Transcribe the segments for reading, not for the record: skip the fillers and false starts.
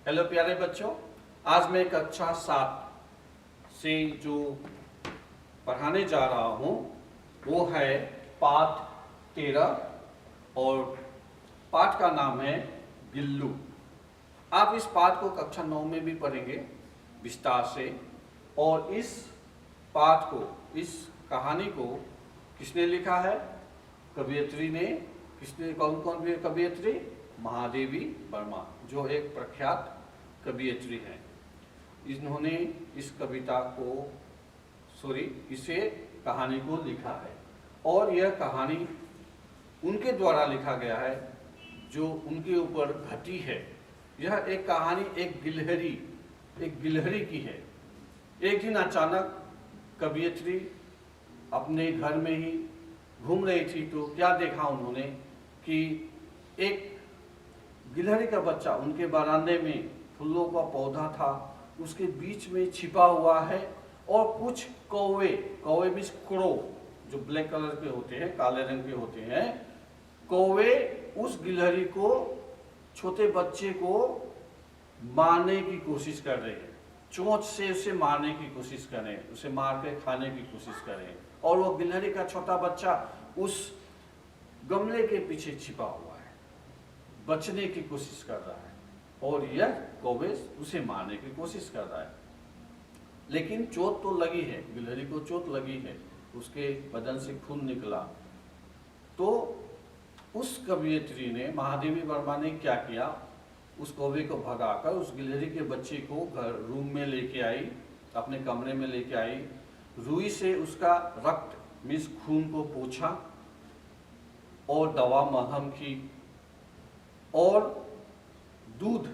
Hello प्यारे बच्चों, आज मैं कक्षा 7 से जो पढ़ाने जा रहा हूँ वो है पाठ 13 और पाठ का नाम है गिल्लू। आप इस पाठ को कक्षा 9 में भी पढ़ेंगे विस्तार से। और इस पाठ को, इस कहानी को किसने लिखा है? कवयित्री ने। किसने? कौन कौन भी कवयित्री? महादेवी वर्मा, जो एक प्रख्यात कवयित्री हैं। इन्होंने इस कविता को इसे कहानी को लिखा है और यह कहानी उनके द्वारा लिखा गया है जो उनके ऊपर घटी है। यह एक कहानी एक गिलहरी की है। एक दिन अचानक कवयित्री अपने घर में ही घूम रही थी तो क्या देखा उन्होंने कि एक गिलहरी का बच्चा उनके बरामदे में फूलों का पौधा था, उसके बीच में छिपा हुआ है और कुछ कौवे मीन्स क्रो, जो ब्लैक कलर के होते हैं, काले रंग के होते हैं, कौवे उस गिलहरी को, छोटे बच्चे को मारने की कोशिश कर रहे हैं। चोंच से उसे मारने की कोशिश कर रहे हैं, उसे मार के खाने की कोशिश कर रहे हैं। और वो गिलहरी का छोटा बच्चा उस गमले के पीछे छिपा हुआ है, बचने की कोशिश कर रहा है और यह कौवे उसे मारने की कोशिश कर रहा है। लेकिन चोट तो लगी है, गिलहरी को चोट लगी है, उसके बदन से खून निकला। तो उस कवयित्री ने, महादेवी वर्मा ने क्या किया, उस कौवे को भगाकर उस गिलहरी के बच्चे को रूम में लेके आई, अपने कमरे में लेके आई। रुई से उसका रक्त मीन्स खून को पोंछा और दवा मलहम की और दूध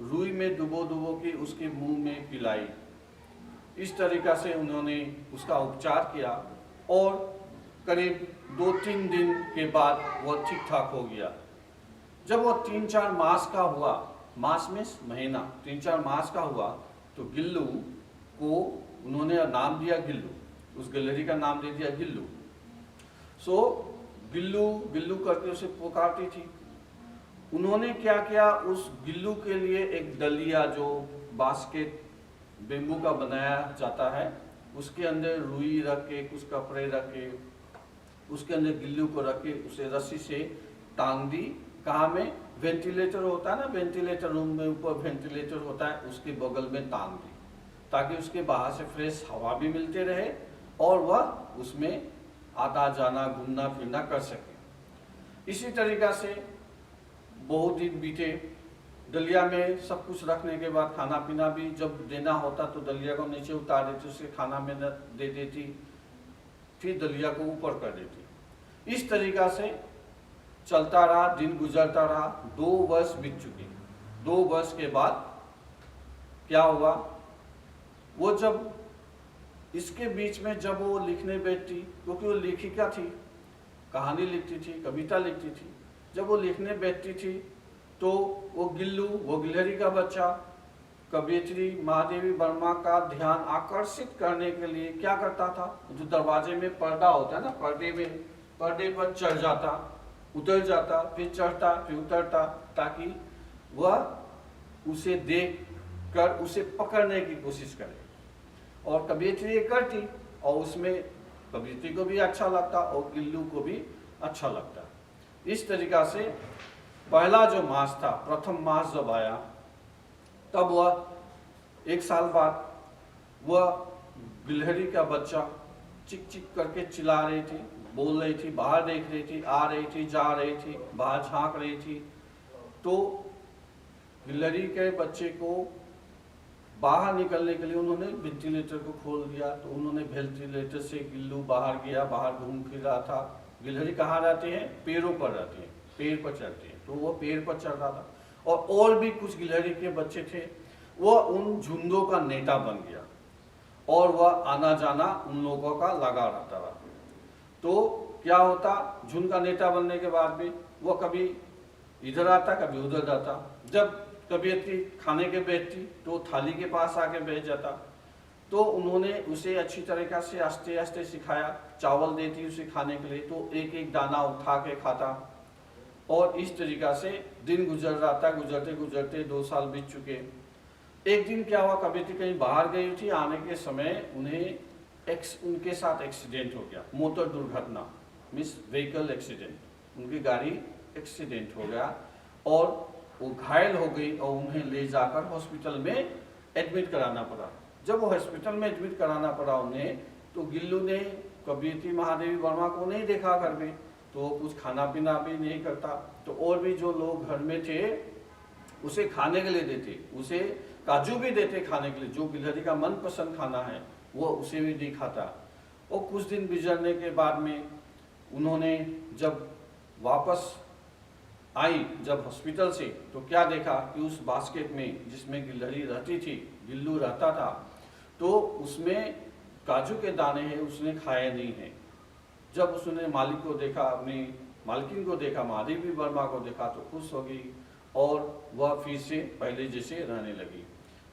रुई में डुबो के उसके मुंह में पिलाई। इस तरीका से उन्होंने उसका उपचार किया और करीब 2-3 दिन के बाद वह ठीक ठाक हो गया। जब वह 3-4 मास का हुआ, मास में महीना, 3-4 मास का हुआ तो गिल्लू को उन्होंने नाम दिया गिल्लू, उस गिलहरी का नाम दे दिया गिल्लू। सो गिल्लू गिल्लू करके उसे पुकारती थी। उन्होंने क्या किया, उस गिल्लू के लिए एक डलिया जो बांस के बेम्बू का बनाया जाता है, उसके अंदर रुई रख के, कुछ कपड़े रख के, उसके अंदर गिल्लू को रख के उसे रस्सी से टांग दी। कहाँ में? वेंटिलेटर होता है ना, वेंटिलेटर रूम में ऊपर वेंटिलेटर होता है, उसके बगल में टांग दी ताकि उसके बाहर से फ्रेश हवा भी मिलते रहे और वह उसमें आता जाना, घूमना फिरना कर सके। इसी तरीका से बहुत दिन बीते। दलिया में सब कुछ रखने के बाद खाना पीना भी जब देना होता तो दलिया को नीचे उतार देती, उसे खाना में दे देती, फिर दलिया को ऊपर कर देती। इस तरीका से चलता रहा, दिन गुजरता रहा। 2 वर्ष बीत चुके। 2 वर्ष के बाद क्या हुआ, वो जब इसके बीच में जब वो लिखने बैठती, क्योंकि वो लेखिका थी, कहानी लिखती थी, कविता लिखती थी, जब वो लिखने बैठती थी तो वो गिल्लू, वो गिलहरी का बच्चा, कवयित्री महादेवी वर्मा का ध्यान आकर्षित करने के लिए क्या करता था, जो दरवाजे में पर्दा होता है ना, पर्दे पर चढ़ जाता, उतर जाता, फिर चढ़ता, फिर उतरता, ताकि वह उसे देख कर उसे पकड़ने की कोशिश करे। और कवयित्री ये करती और उसमें कवयित्री को भी अच्छा लगता और गिल्लू को भी अच्छा लगता। इस तरीका से पहला जो मास था, प्रथम मास जब आया, तब वह 1 साल बाद वह गिलहरी का बच्चा चिक चिक करके चिल्ला रही थी, बोल रही थी, बाहर देख रही थी, आ रही थी, जा रही थी, बाहर झांक रही थी। तो गिलहरी के बच्चे को बाहर निकलने के लिए उन्होंने वेंटिलेटर को खोल दिया। तो उन्होंने वेंटिलेटर से गिल्लू बाहर गया, बाहर घूम फिर रहा था। गिलहरी कहाँ रहती है? पेड़ों पर रहती है, पेड़ पर चढ़ती है, तो वो पेड़ पर चढ़ रहा था। और भी कुछ गिलहरी के बच्चे थे, वो उन झुंडों का नेता बन गया और वह आना जाना उन लोगों का लगा रहता रहा। तो क्या होता, झुंड का नेता बनने के बाद भी वो कभी इधर आता, कभी उधर जाता। जब कवयित्री खाने के बैठती तो थाली के पास आके बैठ जाता। तो उन्होंने उसे अच्छी तरीक़ा से आस्ते आस्ते सिखाया। चावल देती उसे खाने के लिए तो एक एक दाना उठा के खाता। और इस तरीका से दिन गुजर रहा था। गुजरते गुजरते 2 साल बीत चुके। एक दिन क्या हुआ, कवियत्री कहीं बाहर गई थी, आने के समय उनके साथ एक्सीडेंट हो गया, मोटर दुर्घटना, मीन्स व्हीकल एक्सीडेंट, उनकी गाड़ी एक्सीडेंट हो गया और वो घायल हो गई और उन्हें ले जाकर हॉस्पिटल में एडमिट कराना पड़ा। जब वो हॉस्पिटल में एडमिट कराना पड़ा उन्हें, तो गिल्लू ने कवियत्री महादेवी वर्मा को नहीं देखा घर में, तो वो कुछ खाना पीना भी नहीं करता। तो और भी जो लोग घर में थे उसे खाने के लिए देते, उसे काजू भी देते खाने के लिए, जो गिलहरी का मनपसंद खाना है वो उसे भी नहीं खाता। और कुछ दिन गुजरने के बाद में उन्होंने जब वापस आई जब हॉस्पिटल से, तो क्या देखा कि उस बास्केट में जिसमें गिलहरी रहती थी, गिल्लू रहता था, तो उसमें काजू के दाने हैं, उसने खाए नहीं हैं। जब उसने मालिक को देखा, अपनी मालकिन को देखा, महादेवी वर्मा को देखा, तो खुश हो गई और वह फिर से पहले जैसे रहने लगी।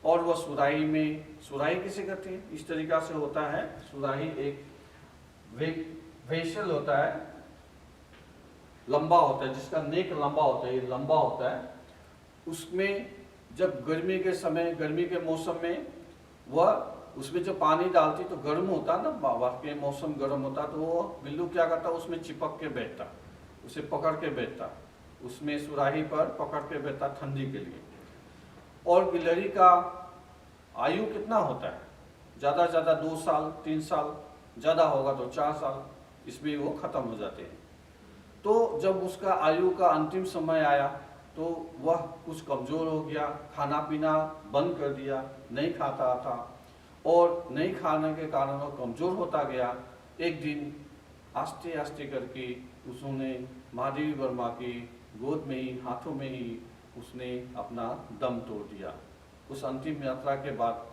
और वह सुराही में, सुराही किसे कहते हैं, इस तरीका से होता है सुराही, एक वेसल होता है, लंबा होता है, जिसका नेक लंबा होता है, ये लंबा होता है। उसमें जब गर्मी के समय, गर्मी के मौसम में वह उसमें जब पानी डालती तो गर्म होता ना, वाकई मौसम गर्म होता, तो वो बिल्लू क्या करता, उसमें चिपक के बैठता, उसे पकड़ के बैठता, उसमें सुराही पर पकड़ के बैठता ठंडी के लिए। और गिलहरी का आयु कितना होता है, ज़्यादा से ज़्यादा 2 साल 3 साल, ज़्यादा होगा तो 4 साल, इसमें वो ख़त्म हो जाते हैं। तो जब उसका आयु का अंतिम समय आया तो वह कुछ कमज़ोर हो गया, खाना पीना बंद कर दिया, नहीं खाता था और नहीं खाने के कारण वो कमज़ोर होता गया। एक दिन आस्ते आस्ते करके उसने महादेवी वर्मा की गोद में ही, हाथों में ही उसने अपना दम तोड़ दिया। उस अंतिम यात्रा के बाद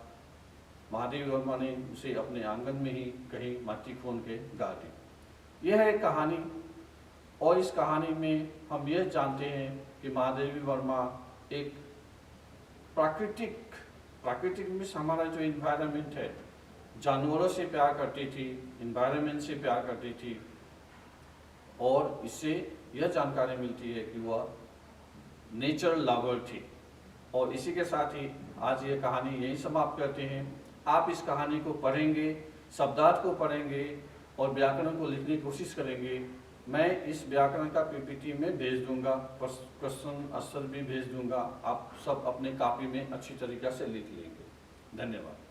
महादेवी वर्मा ने उसे अपने आंगन में ही कहीं माटी खोन के गाड़ दी। यह है कहानी। और इस कहानी में हम यह जानते हैं कि महादेवी वर्मा एक प्राकृतिक में हमारा जो इन्वायरमेंट है, जानवरों से प्यार करती थी, इन्वायरमेंट से प्यार करती थी। और इससे यह जानकारी मिलती है कि वह नेचर लवर थी। और इसी के साथ ही आज ये कहानी यही समाप्त करते हैं। आप इस कहानी को पढ़ेंगे, शब्दार्थ को पढ़ेंगे और व्याकरण को लिखने की कोशिश करेंगे। मैं इस व्याकरण का पीपीटी में भेज दूंगा, क्वेश्चन आंसर भी भेज दूंगा। आप सब अपने कॉपी में अच्छी तरीक़ा से लिख लेंगे। धन्यवाद।